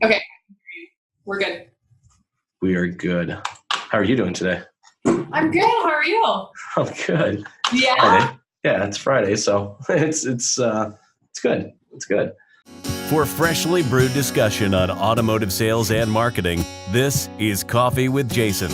Okay. We're good. We are good. How are you doing today? I'm good. How are you? I'm good. Yeah. Friday. Yeah, it's Friday, so it's good. It's good. For freshly brewed discussion on automotive sales and marketing, this is Coffee with Jason.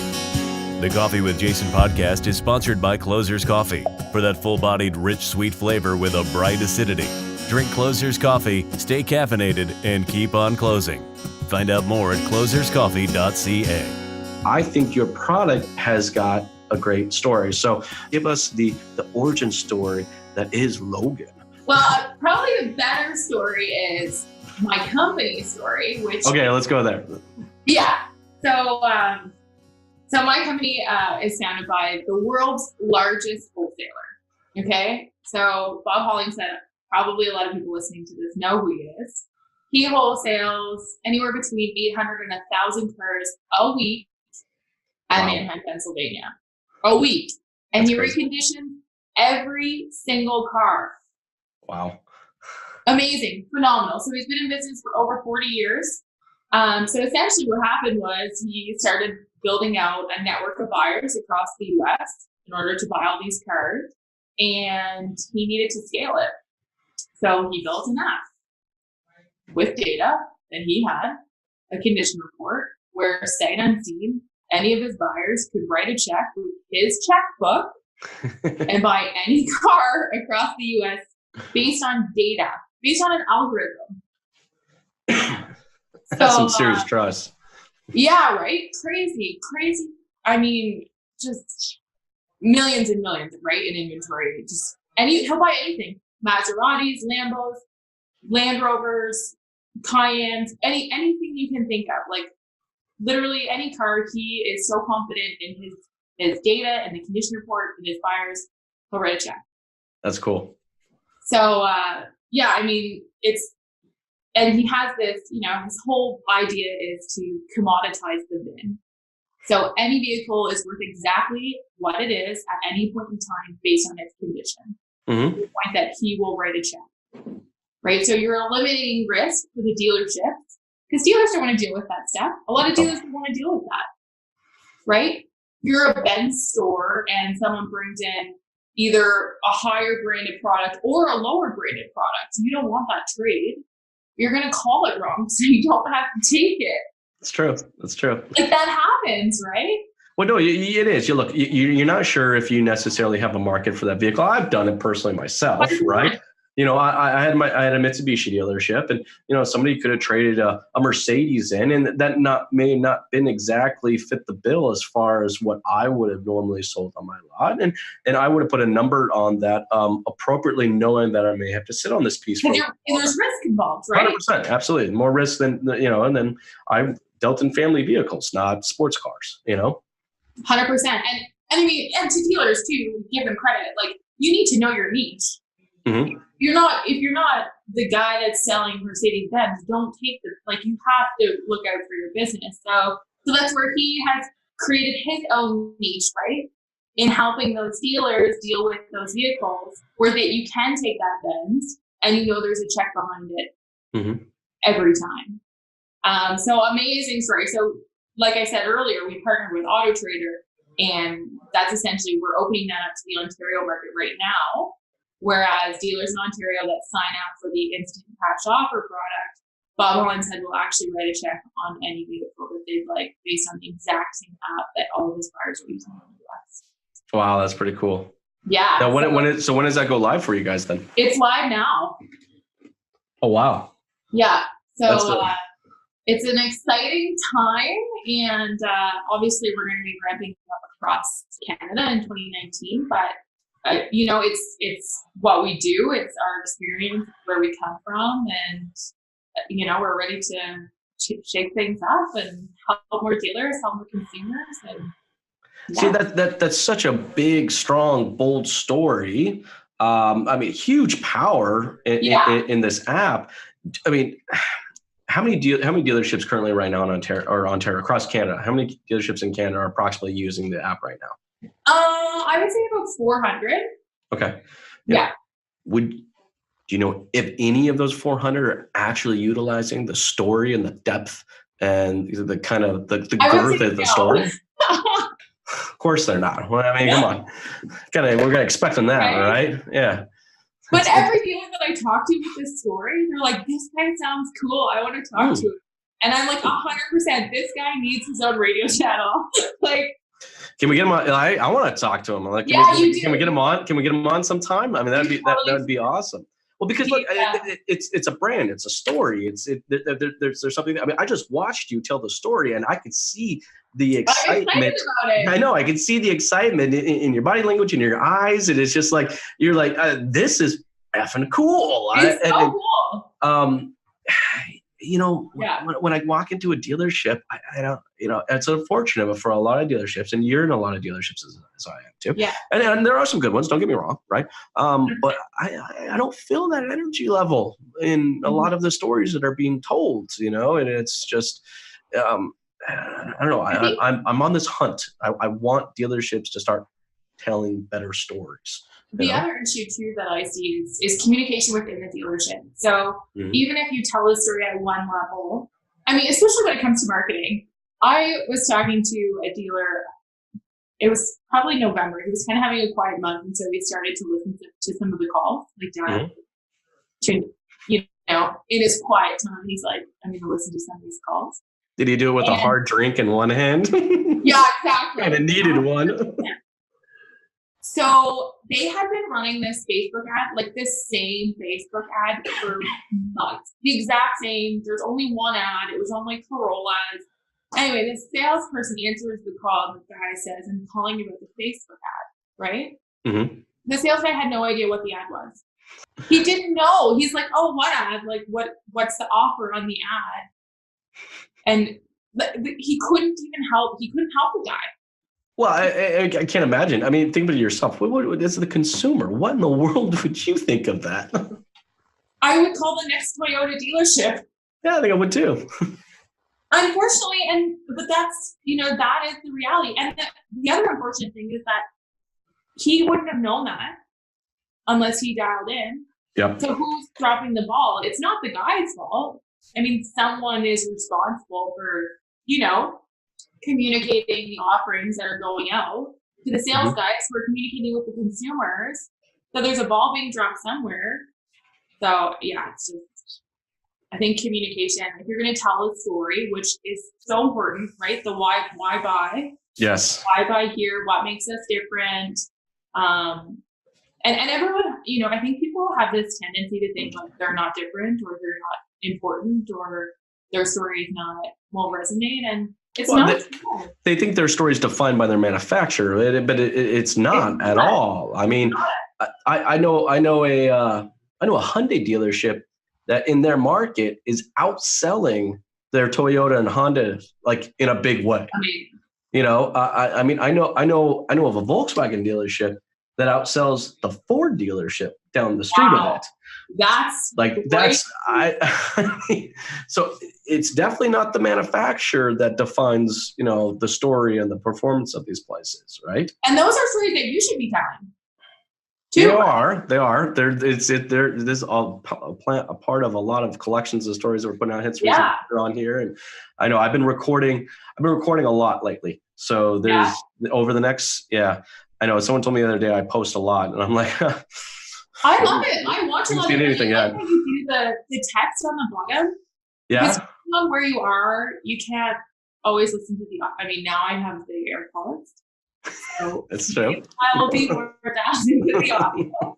The Coffee with Jason podcast is sponsored by Closer's Coffee. For that full-bodied, rich, sweet flavor with a bright acidity, drink Closer's Coffee, stay caffeinated, and keep on closing. Find out more at closerscoffee.ca. I think your product has got a great story. So give us the origin story that is Logan. Well, probably the better story is my company story, which... Okay, let's go there. Yeah. So my company is founded by the world's largest wholesaler. Okay. So Bob Hollingshead, probably a lot of people listening to this know who he is. He wholesales anywhere between 800 and 1,000 cars a week at Manheim, Pennsylvania. A week. And That's he crazy. reconditions every single car. Wow. Amazing. Phenomenal. So he's been in business for over 40 years. So essentially what happened was he started building out a network of buyers across the US in order to buy all these cars, and he needed to scale it. So he built an app with data that he had, a condition report where sight unseen, any of his buyers could write a check with his checkbook and buy any car across the US based on data, based on an algorithm. That's some serious trust. Yeah, right? Crazy. I mean, just millions and millions, right, in inventory. He'll buy anything. Maseratis, Lambos, Land Rovers, Cayennes, anything you can think of. Like literally any car, he is so confident in his data and the condition report and his buyers, he'll write a check. That's cool. So, yeah, I mean, and he has this, his whole idea is to commoditize the VIN. So any vehicle is worth exactly what it is at any point in time based on its condition. To the point that he will write a check, right? So you're eliminating risk for the dealerships because dealers don't want to deal with that stuff. A lot of dealers don't want to deal with that, right? You're a Benz store and someone brings in either a higher branded product or a lower branded product. You don't want that trade. You're going to call it wrong so you don't have to take it. That's true. Like that happens, right? Well, no, it is. You're not sure if you necessarily have a market for that vehicle. I've done it personally myself, right? I had a Mitsubishi dealership, and somebody could have traded a Mercedes in, and that may not been exactly fit the bill as far as what I would have normally sold on my lot, and I would have put a number on that appropriately, knowing that I may have to sit on this piece. Because there's risk involved, right? 100%, absolutely, more risk than and then I dealt in family vehicles, not sports cars. 100%. And I mean, and to dealers too, give them credit. Like you need to know your niche. Mm-hmm. If you're not the guy that's selling Mercedes Benz, don't take you have to look out for your business. So that's where he has created his own niche, right? In helping those dealers deal with those vehicles where that you can take that Benz and there's a check behind it every time. So amazing story. So like I said earlier, we partnered with Auto Trader, and that's essentially, we're opening that up to the Ontario market right now. Whereas dealers in Ontario that sign up for the instant cash offer product, Bob Hollingshead will actually write a check on any vehicle that they'd like based on the exact same app that all of his buyers are using in the US. Wow, that's pretty cool. Yeah. Now, when does that go live for you guys then? It's live now. Oh, wow. Yeah. So it's an exciting time, and obviously we're going to be ramping up across Canada in 2019, but it's what we do. It's our experience, where we come from, and we're ready to shake things up and help more dealers, help more consumers. And see, that's such a big, strong, bold story. I mean, huge power in this app. I mean, how many dealerships currently right now in Ontario across Canada? How many dealerships in Canada are approximately using the app right now? I would say about 400. Okay. Yeah. Do you know if any of those 400 are actually utilizing the story and the depth and the kind of the girth of the story? Of course they're not. Well, I mean, come on. We're gonna expect them that, right? Yeah. But every dealer that I talk to with this story, they're like, this guy sounds cool. I want to talk to him. And I'm like, 100%, this guy needs his own radio channel. Like, can we get him on? I want to talk to him. Like, can we get him on? Can we get him on sometime? I mean, that would be awesome. Well, because look, it's a brand, it's a story. There's something. I mean, I just watched you tell the story, and I could see the excitement. I'm excited about it. I know, I can see the excitement in your body language, in your eyes, and it's just like you're like, this is effing cool. It's so cool. When I walk into a dealership, I don't, it's unfortunate for a lot of dealerships, and you're in a lot of dealerships as I am too. Yeah. And there are some good ones, don't get me wrong, right? But I don't feel that energy level in a lot of the stories that are being told, and it's just, I don't know. I'm on this hunt. I want dealerships to start telling better stories. The other issue too that I see is communication within the dealership. So even if you tell a story at one level, I mean, especially when it comes to marketing, I was talking to a dealer, it was probably November. He was kind of having a quiet month. And so we started to listen to some of the calls, like down to, in his quiet time, he's like, I'm going to listen to some of these calls. Did he do it with a hard drink in one hand? Yeah, exactly. And it needed one. Yeah. So they had been running this Facebook ad, like this same Facebook ad for months. The exact same. There's only one ad. It was on like Corollas. Anyway, the salesperson answers the call. And the guy says, I'm calling you about the Facebook ad, right? Mm-hmm. The sales guy had no idea what the ad was. He didn't know. He's like, oh, what ad? Like, what's the offer on the ad? And he couldn't even help. He couldn't help the guy. Well, I can't imagine. I mean, think about it yourself. What is the consumer? What in the world would you think of that? I would call the next Toyota dealership. Yeah, I think I would too. Unfortunately, but that's, that is the reality. And the other unfortunate thing is that he wouldn't have known that unless he dialed in. Yep. So who's dropping the ball? It's not the guy's fault. I mean, someone is responsible for, communicating the offerings that are going out to the sales guys who are communicating with the consumers. So there's a ball being dropped somewhere. So yeah, it's just, I think communication, if you're going to tell a story, which is so important, right? The why buy? Yes. Why buy here? What makes us different? And everyone, I think people have this tendency to think like they're not different or they're not important or their story won't resonate. And it's not. They think their story is defined by their manufacturer, but it's not at all. I mean, I know a Hyundai dealership that in their market is outselling their Toyota and Honda like in a big way. I mean, I know of a Volkswagen dealership that outsells the Ford dealership down the street of it. So it's definitely not the manufacturer that defines, the story and the performance of these places, right? And those are stories that you should be telling. They are. This is all a part of a lot of collections of stories that we're putting out. Hence, we're on here, and I know I've been recording a lot lately. So there's over the next, I know someone told me the other day I post a lot, and I'm like, I love it. I watch a lot. Anything yet? When you do the text on the bottom. Yeah. Depending on where you are, you can't always listen to I mean, now I have the AirPods. So that's true. I will be more dashed into the audio.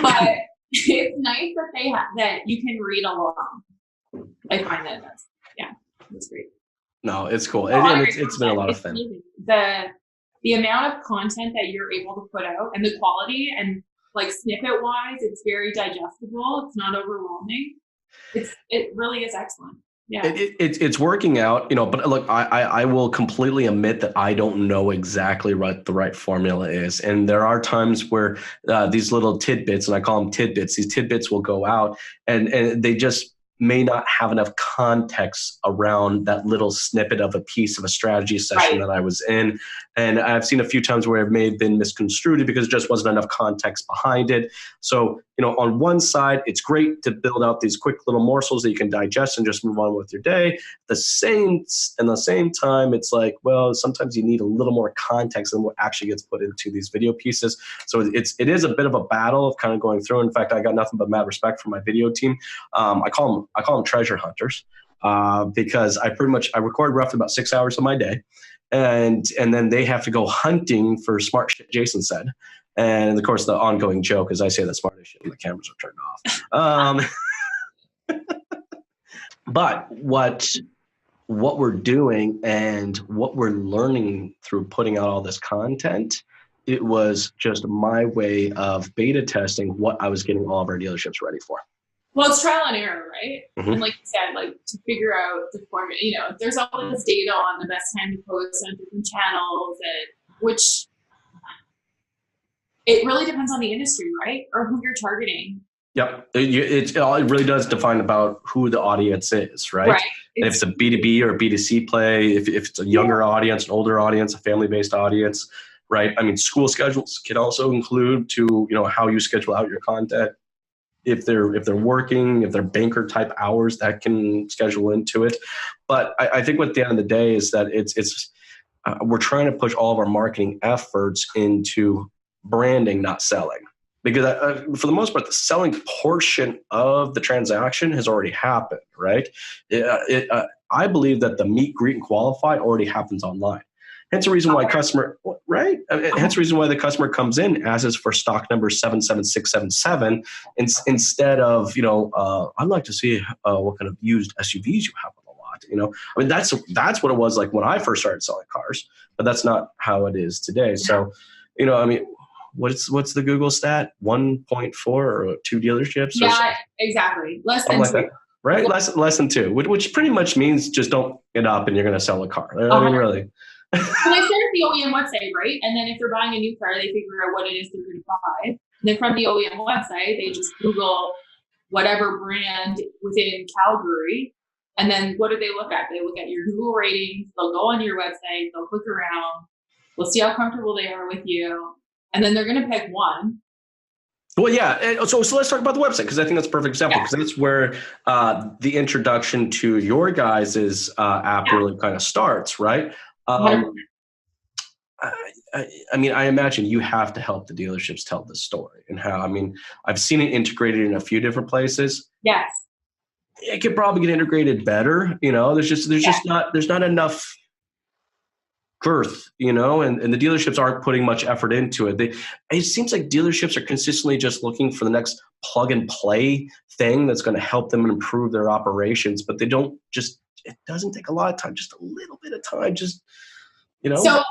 But it's nice that they that you can read along. I find that that's great. No, it's cool. And it's been a lot of fun. The amount of content that you're able to put out and the quality and like snippet wise, it's very digestible. It's not overwhelming. It really is excellent. Yeah. It's working out, but look, I will completely admit that I don't know exactly what the right formula is. And there are times where these little tidbits, and I call them tidbits, these tidbits will go out and they just may not have enough context around that little snippet of a piece of a strategy session that I was in. And I've seen a few times where it may have been misconstrued because there just wasn't enough context behind it. So on one side, it's great to build out these quick little morsels that you can digest and just move on with your day. In the same time, it's like, well, sometimes you need a little more context than what actually gets put into these video pieces. So it is a bit of a battle of kind of going through. In fact, I got nothing but mad respect for my video team. I call them treasure hunters because I record roughly about 6 hours of my day. And then they have to go hunting for smart shit Jason said. And of course, the ongoing joke is I say that smartest shit and the cameras are turned off. But what we're doing and what we're learning through putting out all this content, it was just my way of beta testing what I was getting all of our dealerships ready for. Well, it's trial and error, right? Mm-hmm. And like you said, like to figure out the format, there's all this data on the best time to post on different channels, and which it really depends on the industry, right? Or who you're targeting. Yep. It really does define about who the audience is, right? Right. And if it's a B2B or a B2C play, if it's a younger audience, an older audience, a family-based audience, right? I mean, school schedules can also include to, how you schedule out your content. If they're working, if they're banker type hours, that can schedule into it. But I think at the end of the day is that it's we're trying to push all of our marketing efforts into branding, not selling. Because for the most part, the selling portion of the transaction has already happened, right? I believe that the meet, greet, and qualify already happens online. Hence the reason why right? Hence the reason why the customer comes in, asks for stock number 77677, instead of, I'd like to see what kind of used SUVs you have on the lot. I mean, that's what it was like when I first started selling cars, but that's not how it is today. So, what's the Google stat? 1.4 or 2 dealerships? Yeah, exactly. Less than 2. That, right? Less than 2, which pretty much means just don't get up and you're going to sell a car. I mean, really. So they start at the OEM website, right? And then if they're buying a new car, they figure out what it is they're going to buy. And then from the OEM website, they just Google whatever brand within Calgary. And then what do they look at? They look at your Google ratings. They'll go on your website. They'll click around. We'll see how comfortable they are with you. And then they're going to pick one. Well, yeah. So let's talk about the website, because I think that's a perfect example, because that's where the introduction to your guys' app really kind of starts, right? I mean, I imagine you have to help the dealerships tell the story and how. I mean, I've seen it integrated in a few different places. Yes. It could probably get integrated better. There's not enough girth, and the dealerships aren't putting much effort into it. It seems like dealerships are consistently just looking for the next plug and play thing that's going to help them improve their operations, but they don't just. It doesn't take a lot of time, just a little bit of time, just, So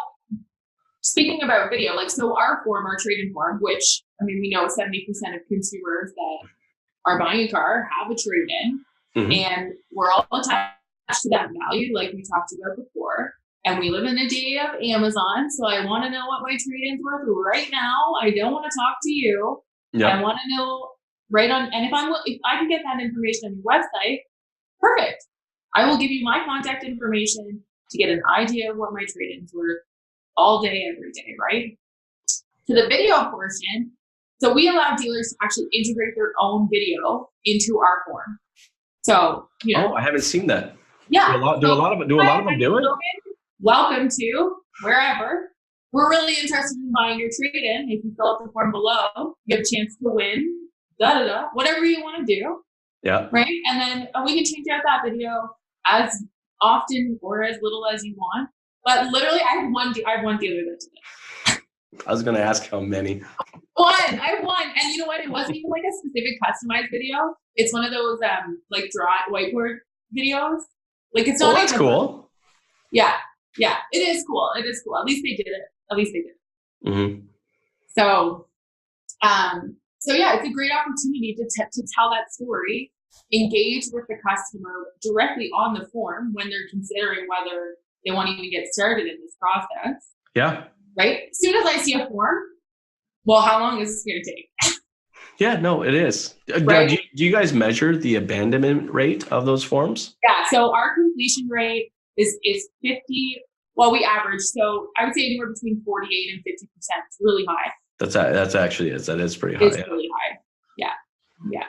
speaking about video, so our trade-in form, which, I mean, we know 70% of consumers that are buying a car have a trade-in, mm-hmm. and we're all attached to that value, like we talked about before. And we live in a day of Amazon, so I want to know what my trade-in's worth right now. I don't want to talk to you. Yep. I want to know and if I can get that information on your website, perfect. I will give you my contact information to get an idea of what my trade-in's worth all day, every day, right? To the video portion, so we allow dealers to actually integrate their own video into our form. So, Oh, I haven't seen that. Yeah. Do a lot of them do it? Welcome to wherever. We're really interested in buying your trade-in. If you fill out the form below, you have a chance to win, whatever you want to do. Yeah. Right? And then we can change out that video as often or as little as you want. But literally, I have one dealer that did it. I was going to ask how many. I have one. And you know what? It wasn't even like a specific customized video. It's one of those whiteboard videos. It's not. Oh, that's cool. Yeah. Yeah, it is cool. It is cool. At least they did it. Mm-hmm. So yeah, it's a great opportunity to tell that story, engage with the customer directly on the form when they're considering whether they want to even get started in this process. Yeah. Right? As soon as I see a form, well, how long is this going to take? Yeah, no, it is. Right? Do you guys measure the abandonment rate of those forms? Yeah, so our completion rate is 50. Well, we average, so I would say anywhere between 48 and 50%. It's really high. That is pretty high. It's really high. Yeah. Yeah.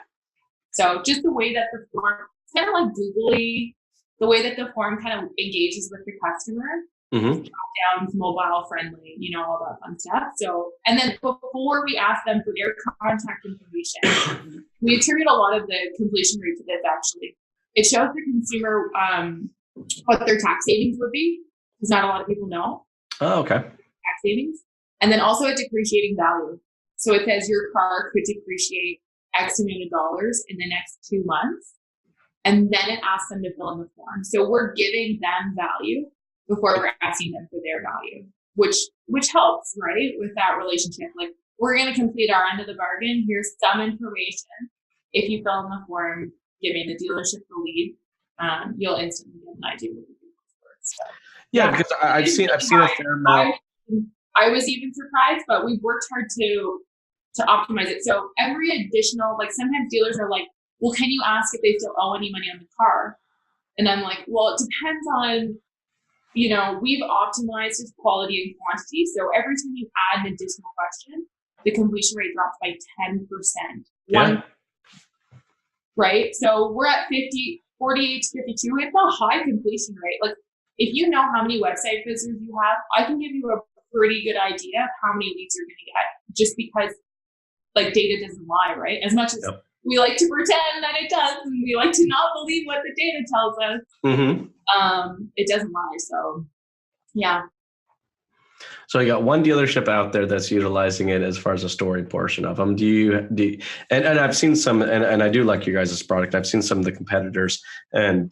So just the way that the form, it's kind of like Googly, the way that the form kind of engages with the customer, drop-downs, mobile friendly, all that fun stuff. So, and then before we ask them for their contact information, we attribute a lot of the completion rate to this actually. It shows the consumer what their tax savings would be, because not a lot of people know. Oh, okay. Tax savings. And then also a depreciating value. So it says your car could depreciate X amount of dollars in the next 2 months. And then it asks them to fill in the form. So we're giving them value before we're asking them for their value, which helps, right? With that relationship. Like, we're going to complete our end of the bargain. Here's some information. If you fill in the form, giving the dealership the lead, you'll instantly get an idea what the vehicle's worth. So, yeah, because I've seen a fair amount. I was even surprised, but we've worked hard to optimize it. So every additional, like, sometimes dealers are like, well, can you ask if they still owe any money on the car? And I'm like, well, it depends on, we've optimized its quality and quantity. So every time you add an additional question, the completion rate drops by 10%. Yeah. Right? So we're at 48 to 52. It's a high completion rate. Like, if you know how many website visitors you have, I can give you a pretty good idea of how many leads you're going to get, just because, like, data doesn't lie, right? As much as we like to pretend that it does, and we like to not believe what the data tells us, it doesn't lie. So, yeah. So you got one dealership out there that's utilizing it as far as a storage portion of them. And I've seen some, and I do like you guys' product. I've seen some of the competitors, and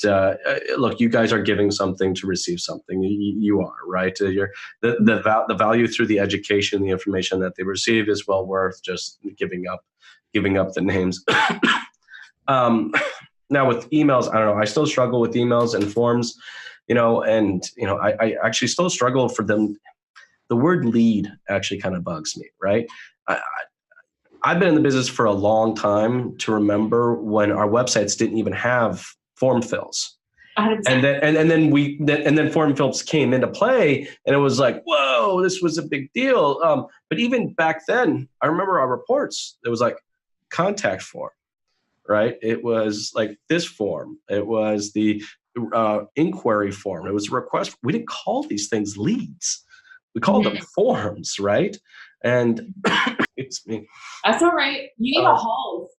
look, you guys are giving something to receive something. You are, right? The value through the education, the information that they receive is well worth just giving up the names. Now with emails, I don't know. I still struggle with emails and forms, I actually still struggle for them. The word lead actually kind of bugs me, right? I've been in the business for a long time to remember when our websites didn't even have form fills. 100%. And then form fills came into play, and it was like, whoa, this was a big deal. But even back then, I remember our reports. It was like contact form, right? It was like this form. It was the inquiry form. It was a request. We didn't call these things leads. We called them forms, right? And it's me. That's all right. You need a Halls.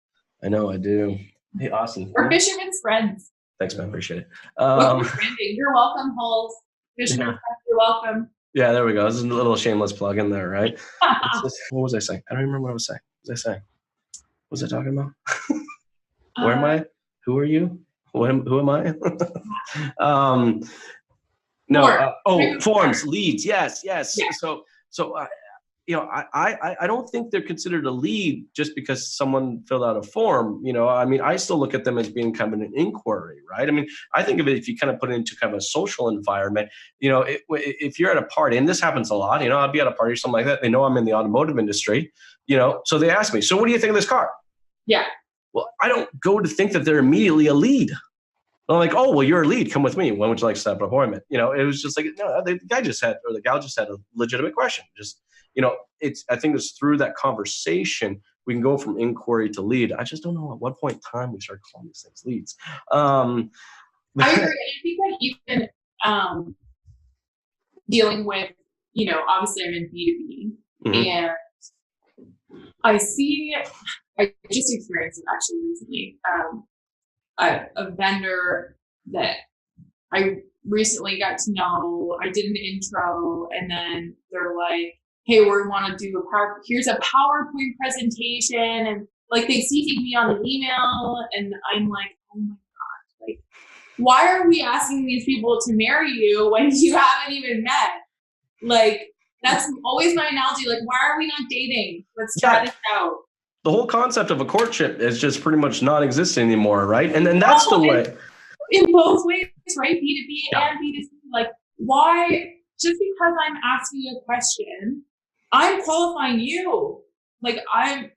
I know, I do. Hey, Austin. Or Fisherman's Friends. Thanks, man. Appreciate it. You're welcome, Halls. Fisherman's Friends, you're welcome. Yeah, there we go. This is a little shameless plug in there, right? What was I saying? I don't remember what I was saying. What was I saying? What was I talking about? Where am I? Who are you? Who am I? Forms, leads. Yes. Yeah. So I don't think they're considered a lead just because someone filled out a form. I still look at them as being kind of an inquiry, right? I mean, I think of it, if you kind of put it into kind of a social environment, if you're at a party, and this happens a lot, I'll be at a party or something like that. They know I'm in the automotive industry, so they ask me, so what do you think of this car? Yeah. Well, I don't go to think that they're immediately a lead. I'm like, oh, well, you're a lead. Come with me. When would you like to set up an appointment? It was just like, no, the gal just had a legitimate question. Just, I think it's through that conversation, we can go from inquiry to lead. I just don't know at what point in time we start calling these things leads. I agree. I think that even dealing with, obviously I'm in B2B, and I just experienced it actually recently. A vendor that I recently got to know, I did an intro, and then they're like, hey, we want to do here's a PowerPoint presentation, and like they CC'd me on the email, and I'm like, oh my God, like, why are we asking these people to marry you when you haven't even met? Like, that's always my analogy. Like, why are we not dating? Let's try this out. The whole concept of a courtship is just pretty much non-existent anymore, right? And then that's the way. In both ways, right? B2B and B2C. Like, why? Just because I'm asking you a question, I'm qualifying you. Like, I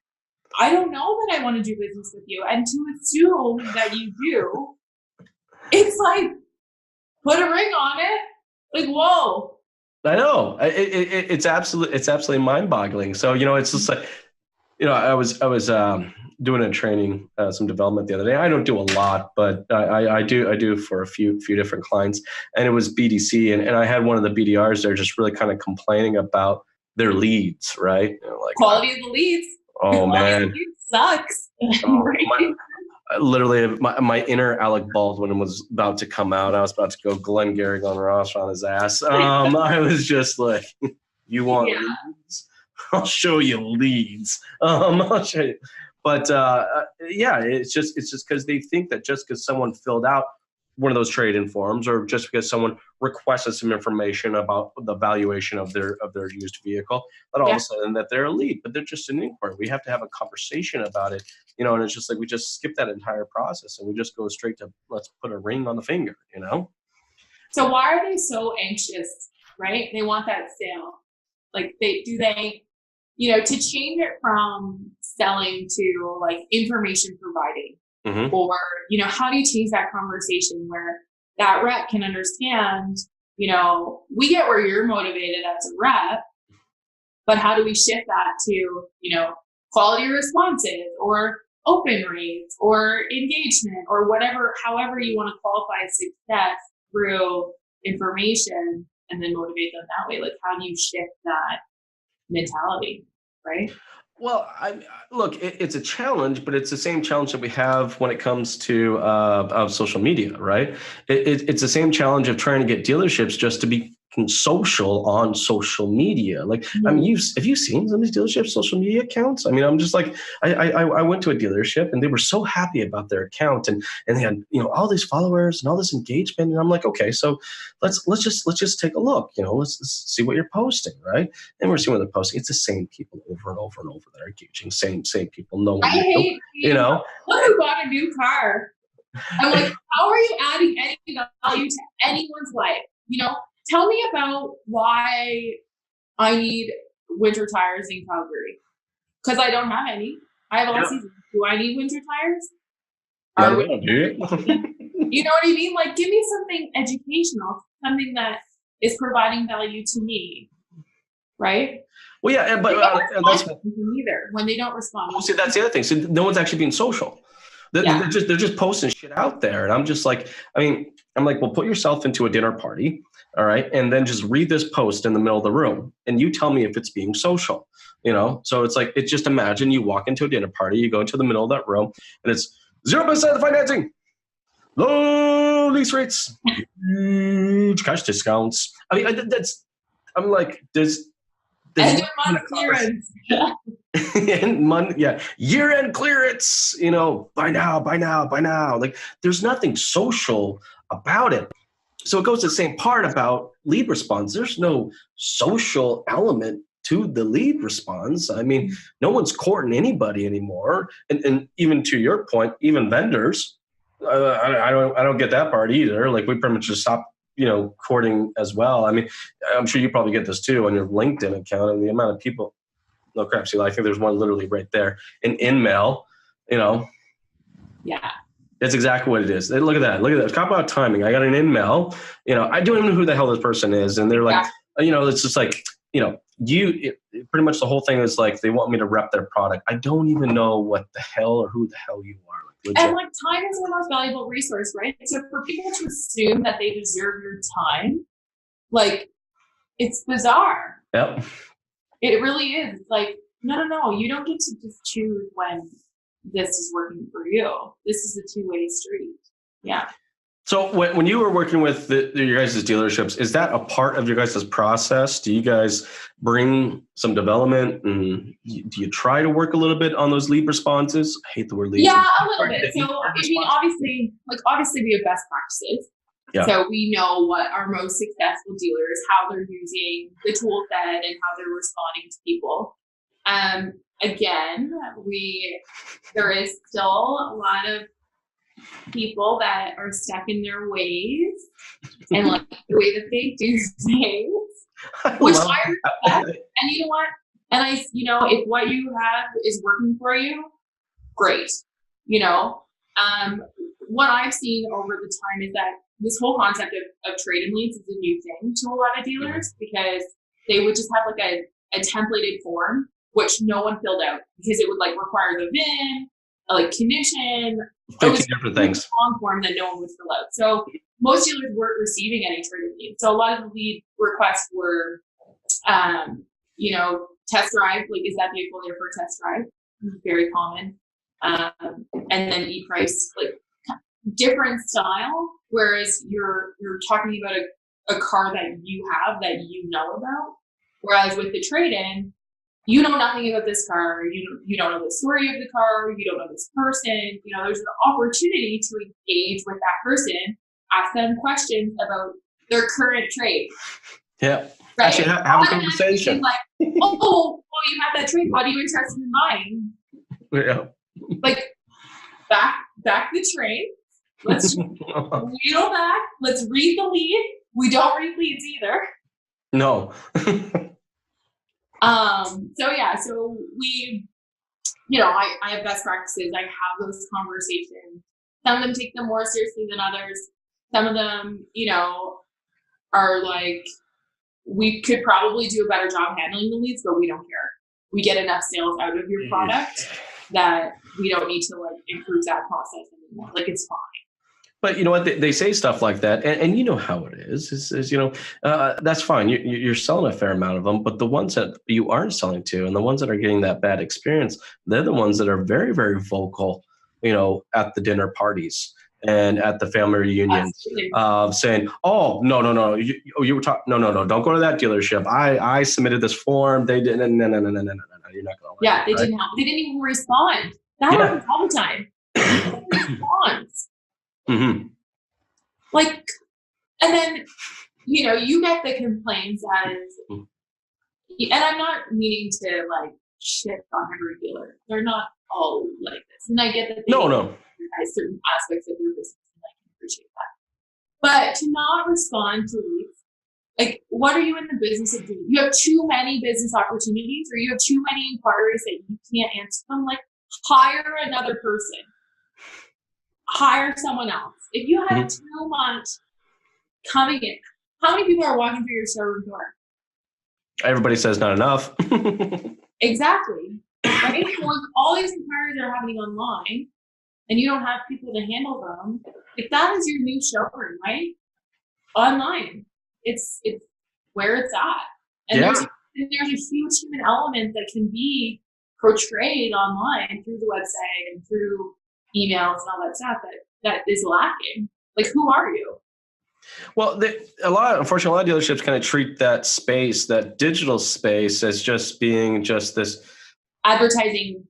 don't know that I want to do business with you. And to assume that you do, it's like, put a ring on it. Like, whoa. I know. It's absolutely mind-boggling. So, it's just like, I was doing a training, some development the other day. I don't do a lot, but I do for a few different clients, and it was BDC, and I had one of the BDRs there just really kind of complaining about their leads, right? Like quality of the leads. Oh man, sucks. Oh, Right? literally, my inner Alec Baldwin was about to come out. I was about to go Glenn Gary on Ross on his ass. I was just like, "You want leads? I'll show you leads. I'll show you." But yeah, it's just because they think that just because someone filled out one of those trade-in forms, or just because someone requested some information about the valuation of their used vehicle, that all of a sudden that they're a lead. But they're just an inquiry. We have to have a conversation about it, and it's just like we just skip that entire process and we just go straight to let's put a ring on the finger. So why are they so anxious? Right? They want that sale. Like they to change it from selling to like information providing. Mm-hmm. Or, how do you change that conversation where that rep can understand, we get where you're motivated as a rep, but how do we shift that to, quality responses or open rates or engagement or whatever, however you want to qualify success through information and then motivate them that way? Like, how do you shift that mentality, right? Well, look, it's a challenge, but it's the same challenge that we have when it comes to of social media, right? It's the same challenge of trying to get dealerships just to be social on social media. Like, I mean, have you seen some of these dealerships' social media accounts? I mean, I'm just like, I went to a dealership and they were so happy about their account and they had all these followers and all this engagement, and I'm like, okay, so let's just take a look. Let's see what you're posting, right? And we're seeing what they're posting. It's the same people over and over and over that are engaging. Same people. No one. I hate Look who bought a new car. I'm like, how are you adding any value to anyone's life? Tell me about why I need winter tires in Calgary. Because I don't have any. I have all season. Do I need winter tires? You know what I mean? Like, give me something educational, something that is providing value to me, right? Well, yeah, but that's either when they don't respond. Well, see, that's the other thing. So no one's actually being social. They're just posting shit out there, and I'm just like, well, put yourself into a dinner party, all right, and then just read this post in the middle of the room, and you tell me if it's being social, So it's like, it's just imagine you walk into a dinner party, you go into the middle of that room, and it's 0% financing, low lease rates, huge cash discounts. I'm like, there's month clearance. Year-end clearance, buy now. Like, there's nothing social about it. So it goes to the same part about lead response. There's no social element to the lead response. I mean, no one's courting anybody anymore. And even to your point, even vendors, I don't get that part either. Like, we pretty much just stop courting as well. I mean, I'm sure you probably get this too on your LinkedIn account, and the amount of people. No crap, Sheila. I think there's one literally right there. An in-mail, Yeah. That's exactly what it is. Look at that. Talk about timing. I got an in-mail. I don't even know who the hell this person is, and they're like, it's just like, pretty much the whole thing is like they want me to rep their product. I don't even know what the hell or who the hell you are. And like, time is the most valuable resource, right? So for people to assume that they deserve your time, like, it's bizarre. Yep. It really is. Like, no. You don't get to just choose when this is working for you. This is a two-way street. Yeah. So when you were working with your guys' dealerships, is that a part of your guys' process? Do you guys bring some development, and do you try to work a little bit on those lead responses? I hate the word lead. Yeah, a little bit. So obviously we have best practices. Yeah. So we know what our most successful dealers, how they're using the tool set and how they're responding to people. Again, there is still a lot of people that are stuck in their ways and like the way that they do things, which I respect. And you know what? And if what you have is working for you, great. What I've seen over the time is that this whole concept of trade-in leads is a new thing to a lot of dealers, because they would just have like a templated form which no one filled out because it would like require the VIN, like condition, 15 different things. long form that no one would fill out. So most dealers weren't receiving any trade leads. So a lot of the lead requests were, test drive. Like, is that vehicle there for a test drive? Very common. And then e-price, like different style. Whereas you're talking about a car that you have that you know about. Whereas with the trade-in, you know nothing about this car. You don't know the story of the car. You don't know this person. There's an opportunity to engage with that person, ask them questions about their current trade. Yeah. Right? Actually, have a conversation. Like, well, you have that trade. What are you interested in buying? Yeah. Like, back the train. Let's wheel back. Let's read the lead. We don't read leads either. No. So we, I have best practices. I have those conversations. Some of them take them more seriously than others. Some of them, are like, we could probably do a better job handling the leads, but we don't care. We get enough sales out of your product that we don't need to like improve that process anymore. Like, it's fine. But you know what? They say stuff like that, and you know how it is that's fine. You're selling a fair amount of them, but the ones that you aren't selling to, and the ones that are getting that bad experience, they're the ones that are very, very vocal, at the dinner parties and at the family reunions, saying, "Oh, no, you were talking. No, don't go to that dealership. I submitted this form. They didn't. No, you're not going." Yeah, they didn't. They didn't even respond. That happens all the time. Response. Mm-hmm. Like, and then, you get the complaints as, and I'm not meaning to like shit on every dealer. They're not all like this. And I get that they have certain aspects of their business, and I can appreciate that. But to not respond to leads, like, what are you in the business of doing? You have too many business opportunities, or you have too many inquiries that you can't answer them. Like, hire another person. Hire someone else. If you have too much coming in, how many people are walking through your showroom door? Everybody says not enough. Exactly. Right? So if all these inquiries are happening online and you don't have people to handle them, if that is your new showroom, right? Online. It's where it's at. And there's a huge human element that can be portrayed online through the website and through emails and all that stuff that is lacking. Like, who are you? Well, unfortunately, a lot of dealerships kind of treat that space, that digital space, as just being just this advertising.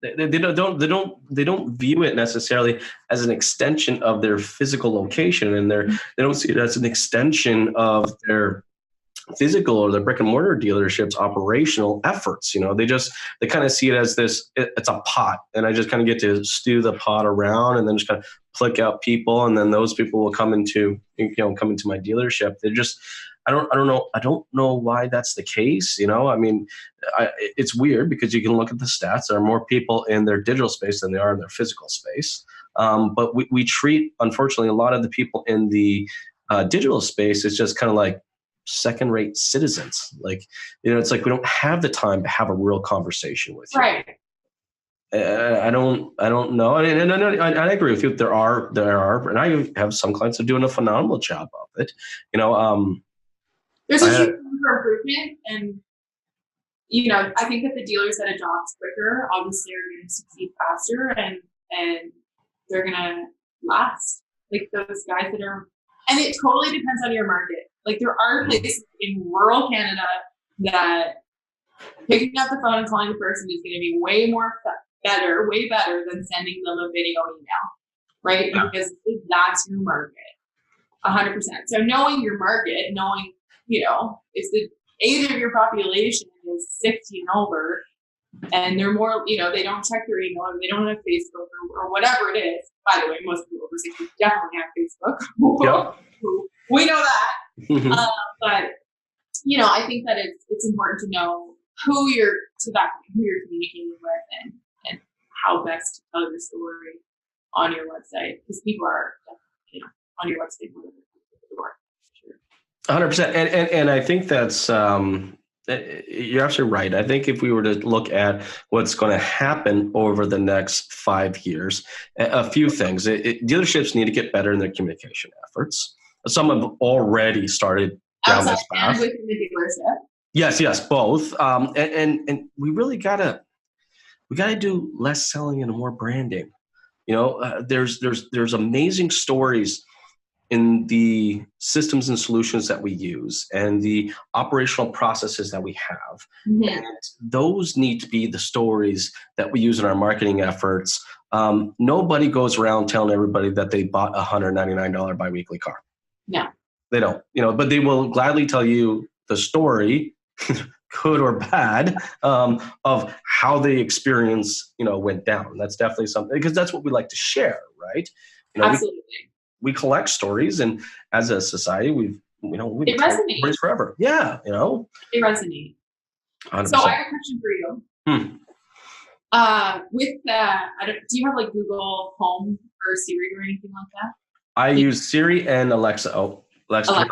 They don't view it necessarily as an extension of their physical location, and they don't see it as an extension of their physical or the brick and mortar dealerships operational efforts. They kind of see it as this, it's a pot, and I just kind of get to stew the pot around and then just kind of click out people, and then those people will come into my dealership. They're just, I don't know why that's the case. It's weird because you can look at the stats. There are more people in their digital space than there are in their physical space. But we treat, unfortunately, a lot of the people in the digital space is just kind of like second-rate citizens. Like, it's like we don't have the time to have a real conversation with you. Right. I don't know. And I agree with you. There are, and I have some clients that are doing a phenomenal job of it. There's a huge room for improvement, and I think that the dealers that adopt quicker obviously are going to succeed faster, and they're going to last. Like those guys that are, and it totally depends on your market. Like, there are places in rural Canada that picking up the phone and calling the person is going to be way better than sending them a video email, right? Yeah. Because that's your market, 100%. So knowing your market, knowing, if the age of your population is 60 and over, and they're more, they don't check their email, or they don't have Facebook or whatever it is. By the way, most people over 60 definitely have Facebook. Yep. We know that. But, I think that it's important to know who you're communicating with and how best to tell your story on your website, because people are, on your website more than the door. Sure. 100%. And I think that's, You're absolutely right. I think if we were to look at what's going to happen over the next 5 years, a few things. Dealerships need to get better in their communication efforts. Some have already started down this path. And within the dealership. Yes, both. And we really gotta do less selling and more branding. There's amazing stories in the systems and solutions that we use and the operational processes that we have. Mm-hmm. And those need to be the stories that we use in our marketing efforts. Nobody goes around telling everybody that they bought a $199 biweekly car. No. They don't, but they will gladly tell you the story, good or bad, of how the experience, went down. That's definitely something, because that's what we like to share, right? Absolutely. We collect stories, and as a society, we've it resonates stories forever. Yeah, it resonates. 100%. So I have a question for you. Do you have like Google Home or Siri or anything like that? I use Siri and Alexa. Oh, Alexa.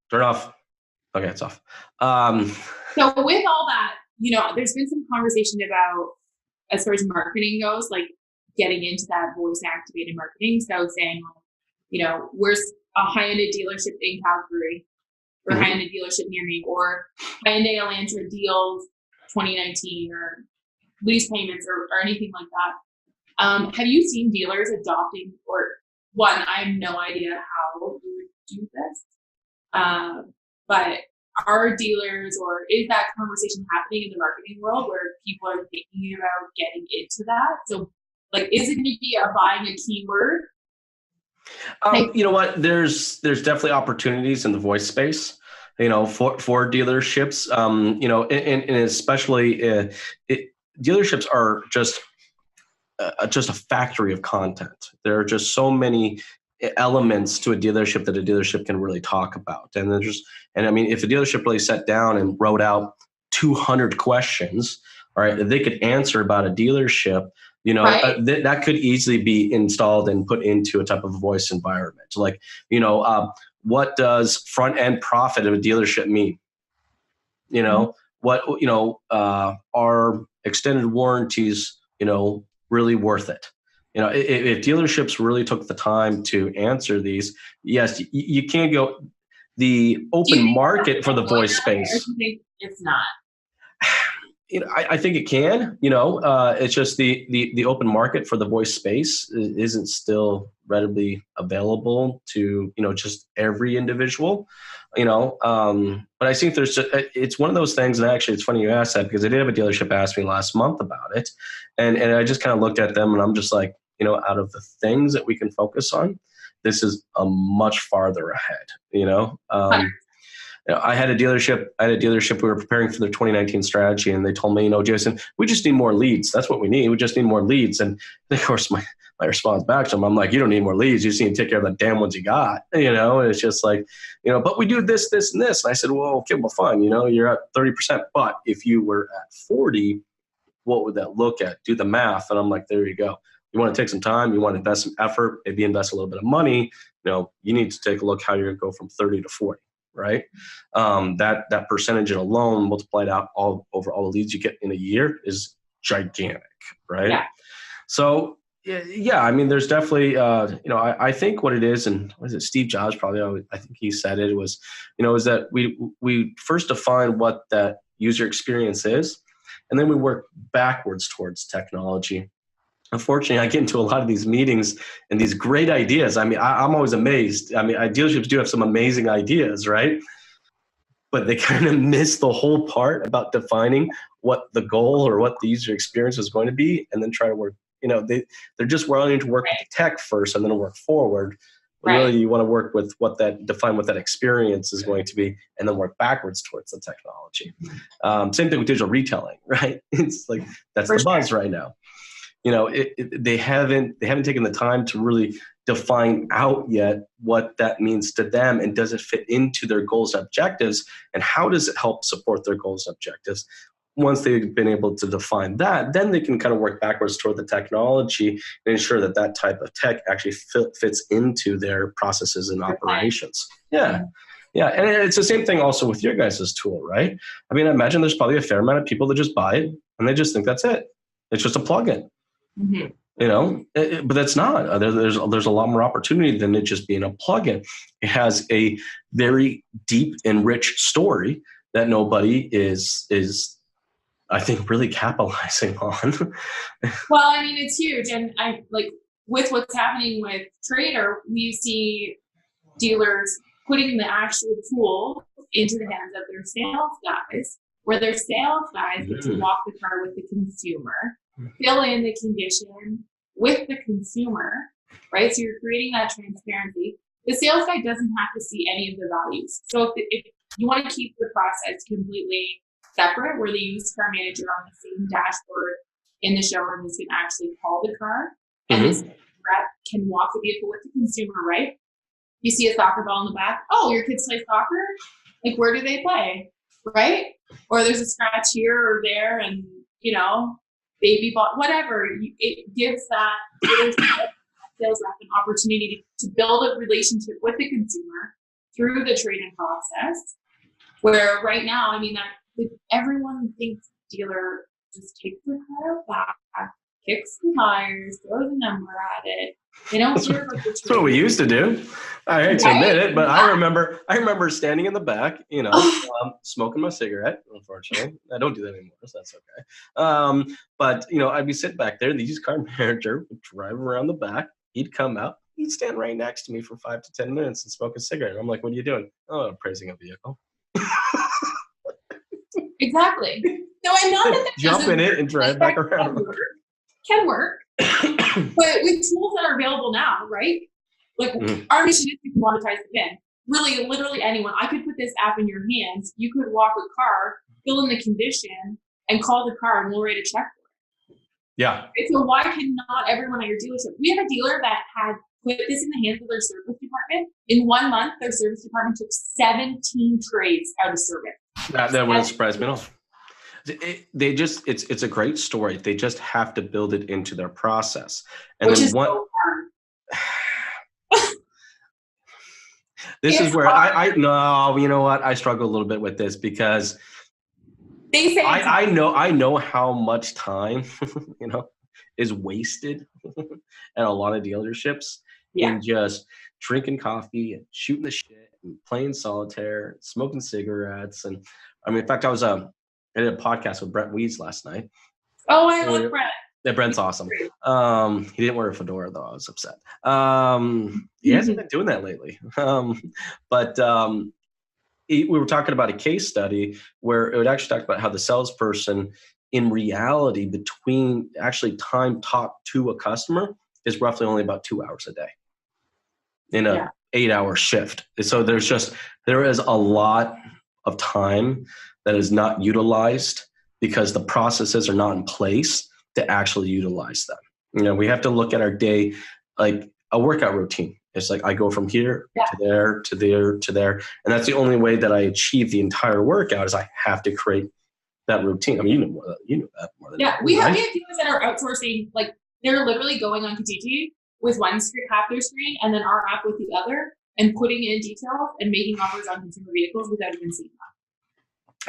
Turn off. Okay, it's off. So with all that, there's been some conversation about, as far as marketing goes, like getting into that voice activated marketing. So saying, where's a high-ended dealership in Calgary, or Mm-hmm. high-ended dealership near me, or high-ended Elantra deals 2019, or lease payments, or anything like that. Have you seen dealers adopting, or one, I have no idea how you would do this, but are dealers, or is that conversation happening in the marketing world where people are thinking about getting into that? So, like, is it going to be buying a keyword? You know what? There's definitely opportunities in the voice space, for dealerships, and especially dealerships are just a factory of content. There are just so many elements to a dealership that a dealership can really talk about. And I mean, if a dealership really sat down and wrote out 200 questions, all right, that they could answer about a dealership, Right. That could easily be installed and put into a type of voice environment. Like, what does front end profit of a dealership mean? What, are extended warranties, really worth it? If dealerships really took the time to answer these, yes, you can't go the open market for the voice space. It's not. I think it can. It's just the open market for the voice space isn't still readily available to just every individual. But I think it's one of those things, and actually it's funny you asked that, because I did have a dealership ask me last month about it, and I just kind of looked at them and I'm just like, out of the things that we can focus on, this is a much farther ahead. I had a dealership. We were preparing for their 2019 strategy, and they told me, Jason, we just need more leads. That's what we need. We just need more leads. And of course, my response back to them, I'm like, you don't need more leads. You just need to take care of the damn ones you got. And it's just like, but we do this, this, and this. And I said, well, okay, well, fine. You're at 30%, but if you were at 40, what would that look at? Do the math. And I'm like, there you go. You want to take some time. You want to invest some effort. Maybe invest a little bit of money. You need to take a look how you're going to go from 30 to 40. Right. That percentage alone multiplied out all over all the leads you get in a year is gigantic. Right. Yeah. So, yeah, I mean, there's definitely, I think what it is, and was it Steve Jobs probably, I think he said it was, is that we first define what that user experience is, and then we work backwards towards technology. Unfortunately, I get into a lot of these meetings and these great ideas. I mean, I'm always amazed. I mean, dealerships do have some amazing ideas, right? But they kind of miss the whole part about defining what the goal or what the user experience is going to be, and then try to work. They're just willing to work with the tech first and then work forward. Right. Really, you want to work with define what that experience is going to be, and then work backwards towards the technology. Same thing with digital retailing, right? It's like that's the buzz right now. They haven't taken the time to really define out yet what that means to them, and does it fit into their goals and objectives, and how does it help support their goals and objectives. Once they've been able to define that, then they can kind of work backwards toward the technology and ensure that type of tech actually fits into their processes and operations. Yeah. Yeah. And it's the same thing also with your guys' tool, right? I mean, I imagine there's probably a fair amount of people that just buy it and they just think that's it. It's just a plugin. Mm-hmm. You know, but that's not. There's a lot more opportunity than it just being a plugin. It has a very deep and rich story that nobody is I think really capitalizing on. Well, I mean, it's huge, and I like with what's happening with Trader, we see dealers putting the actual tool into the hands of their sales guys, where their sales guys get to walk the car with the consumer, fill in the condition with the consumer, right? So you're creating that transparency. The sales guy doesn't have to see any of the values. So if you want to keep the process completely separate, where the used car manager on the same dashboard in the showroom is going to actually call the car, and this rep can walk the vehicle with the consumer, right? You see a soccer ball in the back. Oh, your kids play soccer? Like, where do they play? Right? Or there's a scratch here or there, and, you know, baby ball, whatever. It gives that sales rep an opportunity to build a relationship with the consumer through the trade-in process, where right now, I mean, everyone thinks dealer just takes the car back, kicks the tires, throws a number at it. They don't care about the That's what we used to do. I hate to admit it, but I remember standing in the back, you know, smoking my cigarette. Unfortunately, I don't do that anymore, so that's okay. But you know, I'd be sitting back there. The used car manager would drive around the back. He'd come out. He'd stand right next to me for 5 to 10 minutes and smoke a cigarette. I'm like, "What are you doing?" "Oh, I'm praising a vehicle." Exactly. No, I'm not that jump in it and drive back around. Can work. But with tools that are available now, right? Like our mission is to commoditize the VIN. Really, literally anyone. I could put this app in your hands. You could walk a car, fill in the condition, and call the car, and we'll write a check for it. Yeah. And so why cannot everyone at your dealership? We have a dealer that had put this in the hands of their service department. In 1 month, their service department took 17 trades out of service. That wouldn't surprise me at all. It's a great story. They just have to build it into their process. And which then is so hard. This is where I no, you know what? I struggle a little bit with this because they say I know how much time you know is wasted at a lot of dealerships in just drinking coffee and shooting the shit and playing solitaire, smoking cigarettes, and I mean, in fact, I did a podcast with Brent Weeds last night. Oh, I love Brent. Yeah, Brent's awesome. He didn't wear a fedora though. I was upset. He hasn't been doing that lately. But we were talking about a case study where it would actually talk about how the salesperson, in reality, between actually time talked to a customer is roughly only about 2 hours a day in a 8-hour shift. So there is a lot of time that is not utilized because the processes are not in place to actually utilize them. You know, we have to look at our day like a workout routine. It's like I go from here to there, to there, to there. And that's the only way that I achieve the entire workout is I have to create that routine. I mean, you know that more than we have dealers that are outsourcing, like they're literally going on Kijiji with one screen, half their screen, and then our app with the other, and putting in details and making offers on consumer vehicles without even seeing that.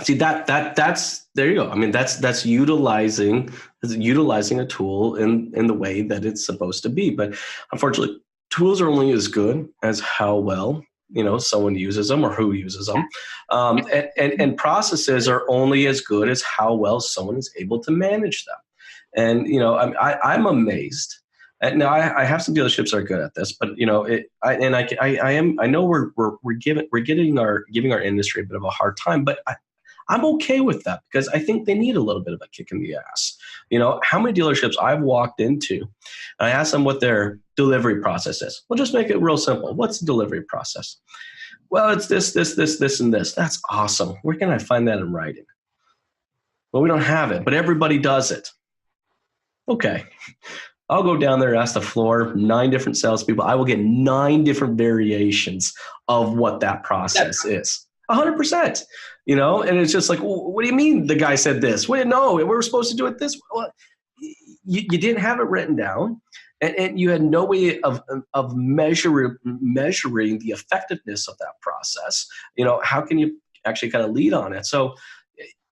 See that's there you go. I mean that's utilizing a tool in the way that it's supposed to be. But unfortunately, tools are only as good as how well someone uses them or who uses them, and processes are only as good as how well someone is able to manage them. And I'm amazed. And now I have some dealerships that are good at this, but I know we're giving our industry a bit of a hard time, but I'm okay with that because I think they need a little bit of a kick in the ass. How many dealerships I've walked into, I asked them what their delivery process is. We'll just make it real simple. What's the delivery process? Well, it's this, and this. That's awesome. Where can I find that in writing? Well, we don't have it, but everybody does it. Okay. I'll go down there, ask the floor, 9 different salespeople. I will get 9 different variations of what that process is. 100%. And it's just like, well, what do you mean the guy said this? Well, no, we were supposed to do it this way. Well, you didn't have it written down. and you had no way of measuring the effectiveness of that process. How can you actually kind of lead on it? So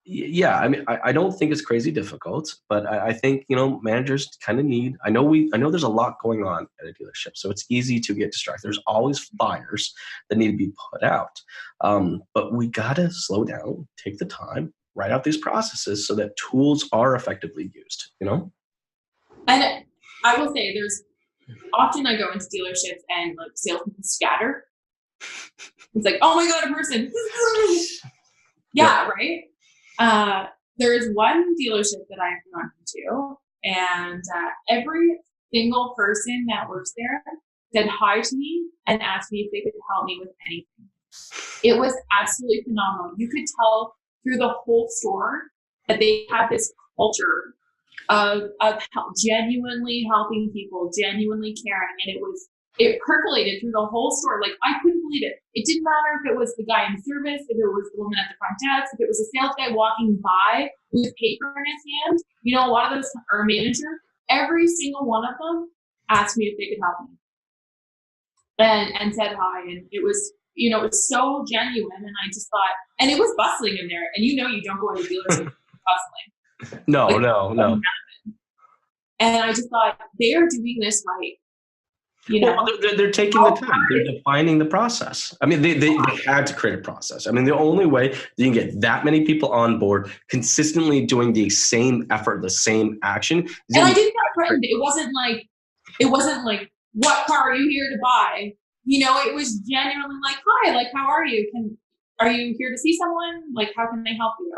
yeah, I mean, I don't think it's crazy difficult, but I think, managers kind of need, I know there's a lot going on at a dealership, so it's easy to get distracted. There's always fires that need to be put out. But we got to slow down, take the time, write out these processes so that tools are effectively used, And I will say often I go into dealerships and like salespeople scatter. It's like, oh my God, a person. Yeah, right? There is one dealership that I've gone to, and every single person that works there said hi to me and asked me if they could help me with anything. It was absolutely phenomenal. You could tell through the whole store that they had this culture of genuinely helping people, genuinely caring, and it percolated through the whole store. Like, I couldn't believe it. It didn't matter if it was the guy in service, if it was the woman at the front desk, if it was a sales guy walking by with paper in his hand. A lot of those, or a manager, every single one of them asked me if they could help me and said hi. And it was, it was so genuine. And I just thought, and it was bustling in there. And you don't go into dealerships bustling. No. And I just thought, they are doing this right. Well, they're taking the time. They're defining the process. I mean, they had to create a process. I mean, the only way that you can get that many people on board consistently doing the same effort, the same action. And I didn't get threatened. It wasn't like, what car are you here to buy? It was genuinely like, hi, like, how are you? Are you here to see someone? Like, how can I help you?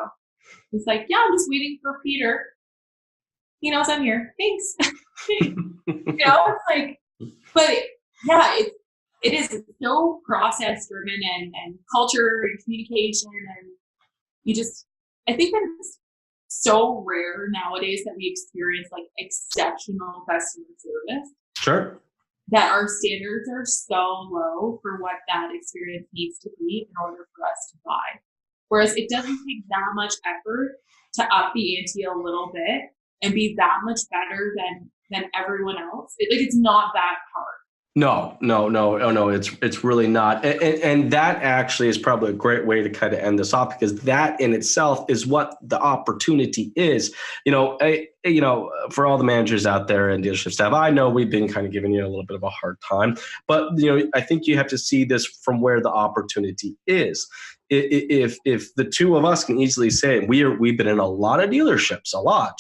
It's like, yeah, I'm just waiting for Peter. He knows I'm here. Thanks. It's like, but yeah, it is so process driven and culture and communication, and I think that it's so rare nowadays that we experience like exceptional customer service. Sure. That our standards are so low for what that experience needs to be in order for us to buy. Whereas it doesn't take that much effort to up the ante a little bit and be that much better than everyone else. It's not that hard. No, it's really not. And that actually is probably a great way to kind of end this off, because that in itself is what the opportunity is. For all the managers out there and dealership staff, I know we've been kind of giving you a little bit of a hard time, but I think you have to see this from where the opportunity is. If the two of us can easily say, we've been in a lot of dealerships,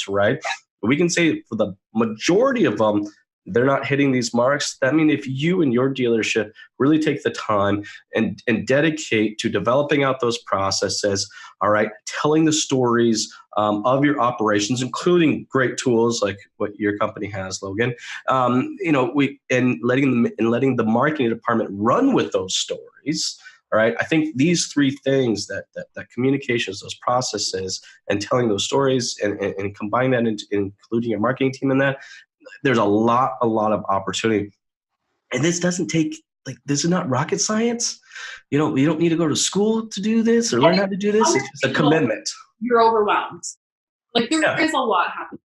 right? We can say for the majority of them, they're not hitting these marks. That means if you and your dealership really take the time and dedicate to developing out those processes, all right, telling the stories of your operations, including great tools like what your company has, Logan, letting the marketing department run with those stories. All right, I think these three things, that communications, those processes, and telling those stories, and combine that into including your marketing team in that, there's a lot of opportunity. And this doesn't take, this is not rocket science. You don't need to go to school to do this or learn how to do this. It's just a commitment. You're overwhelmed. There is a lot happening.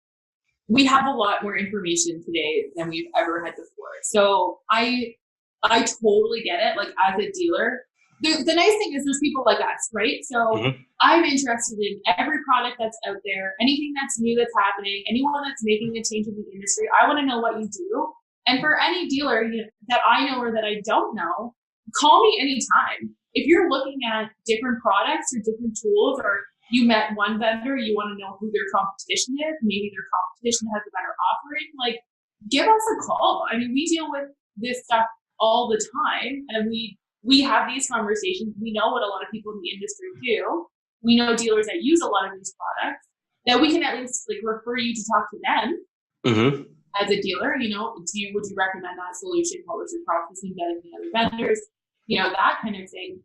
We have a lot more information today than we've ever had before. So I totally get it. Like, as a dealer, the nice thing is there's people like us, right? So I'm interested in every product that's out there, anything that's new that's happening, anyone that's making a change in the industry. I want to know what you do. And for any dealer that I know or that I don't know, call me anytime. If you're looking at different products or different tools, or you met one vendor, you want to know who their competition is, maybe their competition has a better offering, like, give us a call. I mean, we deal with this stuff all the time, and we have these conversations. We know what a lot of people in the industry do. We know dealers that use a lot of these products, that we can at least refer you to talk to them as a dealer. Would you recommend that solution? What was your processing better than the other vendors? That kind of thing,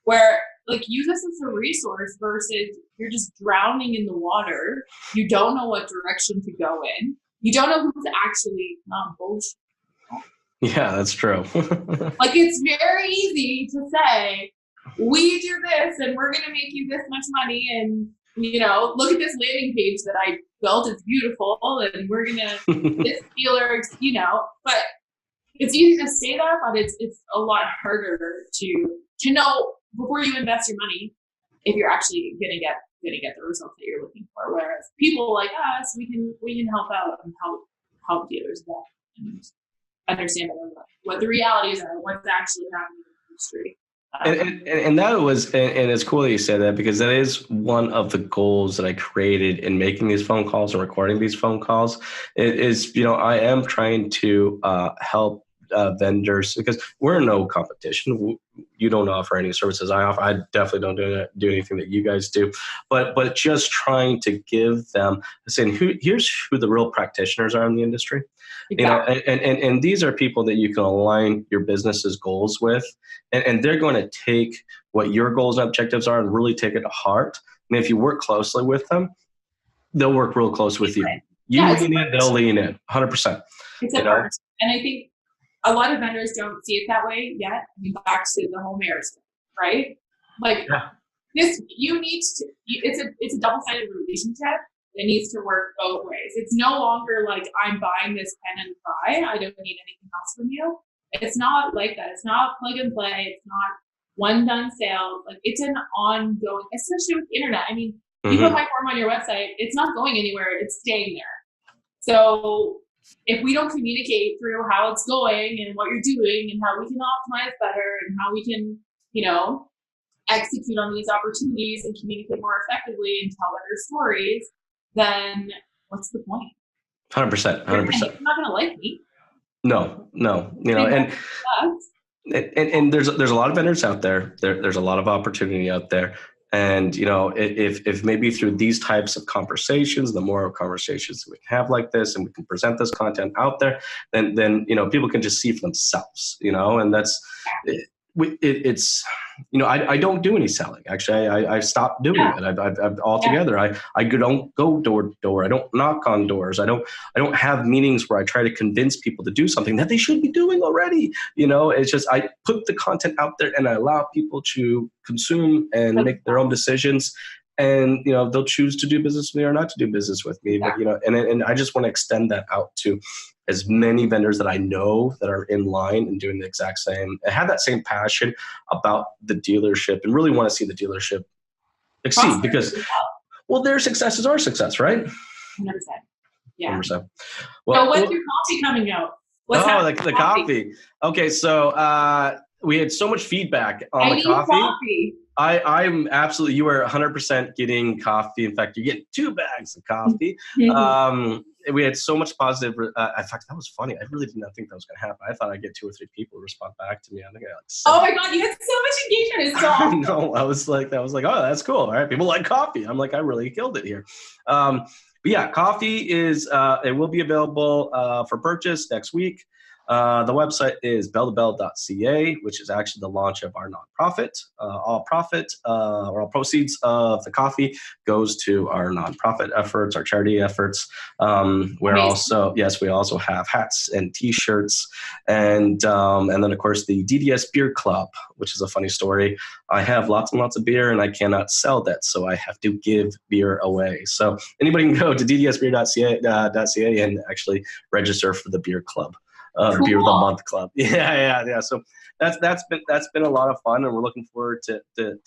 where use us as a resource versus you're just drowning in the water. You don't know what direction to go in. You don't know who's actually not bullshit. Yeah, that's true. It's very easy to say, we do this and we're going to make you this much money and look at this landing page that I built. It's beautiful, and we're gonna this dealer, but it's easy to say that, but it's a lot harder to know before you invest your money if you're actually gonna get the results that you're looking for. Whereas people like us, we can help out and help dealers get and understand what the realities are, what's actually happening in the industry. And that was, and it's cool that you said that, because that is one of the goals that I created in making these phone calls and recording these phone calls. It is, I am trying to help vendors, because we're in no competition. You don't offer any services I offer. I definitely don't do anything that you guys do, but just trying to give them, saying, here's who the real practitioners are in the industry. Exactly. And these are people that you can align your business's goals with, and they're going to take what your goals and objectives are and really take it to heart. And if you work closely with them, they'll work real close with you. You lean in, they'll lean in, 100%. It's a part. And I think a lot of vendors don't see it that way yet. I mean, back to the whole marriage, right? Like this, it's a double-sided relationship. It needs to work both ways. It's no longer like I'm buying this pen and buy. I don't need anything else from you. It's not like that. It's not plug and play. It's not one done sale. Like, it's an ongoing, especially with the internet. I mean, you put my form on your website, it's not going anywhere. It's staying there. So if we don't communicate through how it's going and what you're doing and how we can optimize better and how we can, execute on these opportunities and communicate more effectively and tell better stories, then what's the point? 100%. You're not going to like me. No. And there's a lot of vendors out there. There's a lot of opportunity out there. And, if maybe through these types of conversations, the more conversations we can have like this, and we can present this content out there, then people can just see for themselves, and that's, it's, I don't do any selling. Actually, I stopped doing it. I've altogether. I don't go door to door. I don't knock on doors. I don't have meetings where I try to convince people to do something that they should be doing already. It's just, I put the content out there and I allow people to consume and make their own decisions. And, they'll choose to do business with me or not to do business with me. But, and I just want to extend that out to as many vendors that I know that are in line and doing the exact same, and have that same passion about the dealership and really want to see the dealership exceed, because, their success is our success, right? 100%. Yeah. 100%. Well, when's your coffee coming out? The coffee. Okay, so we had so much feedback on the coffee. I'm absolutely, you are 100% getting coffee. In fact, you're getting 2 bags of coffee. We had so much positive. In fact, that was funny. I really did not think that was going to happen. I thought I'd get 2 or 3 people respond back to me. I think I oh my God, you had so much engagement. It's so awesome. No, I was like, oh, that's cool. All right, people like coffee. I'm like, I really killed it here. But yeah, coffee is, it will be available for purchase next week. The website is belltobell.ca, which is actually the launch of our nonprofit. All proceeds of the coffee goes to our nonprofit efforts, our charity efforts. We also have hats and T-shirts, and then of course the DDS Beer Club, which is a funny story. I have lots and lots of beer, and I cannot sell that, so I have to give beer away. So anybody can go to ddsbeer.ca and actually register for the beer club. Cool. Beer of the Month Club. Yeah. So that's been a lot of fun, and we're looking forward to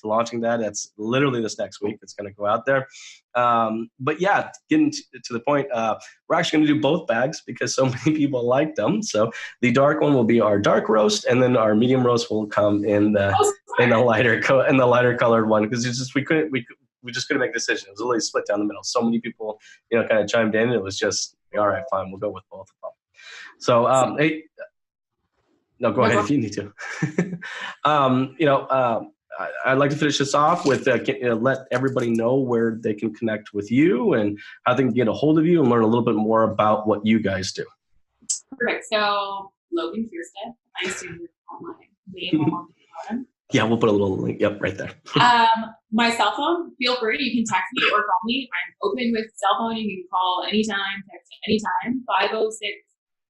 launching that. That's literally this next week. It's going to go out there. But yeah, getting to the point, we're actually going to do both bags because so many people liked them. So the dark one will be our dark roast, and then our medium roast will come in the lighter colored one, because it's just we just couldn't make a decision. It was literally split down the middle. So many people kind of chimed in. It was just, all right, fine, we'll go with both of them. So, go ahead if you need to. I'd like to finish this off with let everybody know where they can connect with you and how they can get a hold of you and learn a little bit more about what you guys do. Perfect. So, Logan Keirstead, I assume you're on my name on the bottom. Yeah, we'll put a little link. Yep, right there. My cell phone, feel free. You can text me or call me. I'm open with cell phone. You can call anytime, text anytime.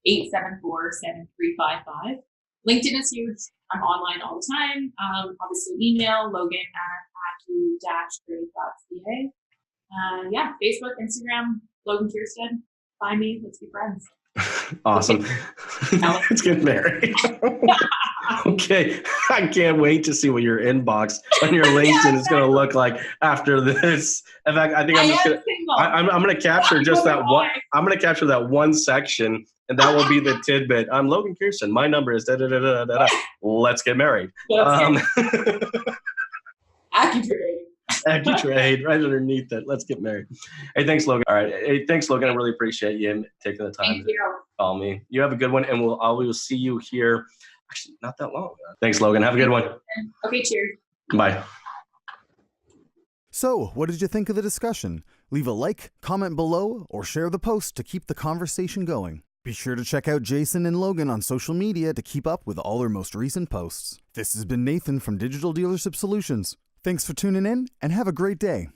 506-874-7355. LinkedIn is huge. I'm online all the time. Obviously, email Logan at accu-trade.ca. Yeah, Facebook, Instagram, Logan Keirstead. Find me. Let's be friends. Awesome. Let's get married. Okay. I can't wait to see what your inbox on your LinkedIn is going to look like after this. In fact, I think I'm going to capture just that one. I'm going to capture that one section, and that will be the tidbit. I'm Logan Keirstead. My number is da da da da da. Let's get married. AccuTrade right underneath it. Let's get married. Hey, thanks, Logan. All right. Hey, thanks, Logan. I really appreciate you taking the time to call me. You have a good one, and we will see you here. Actually, not that long. Thanks, Logan. Have a good one. Okay, cheers. Bye. So, what did you think of the discussion? Leave a like, comment below, or share the post to keep the conversation going. Be sure to check out Jason and Logan on social media to keep up with all their most recent posts. This has been Nathan from Digital Dealership Solutions. Thanks for tuning in, and have a great day.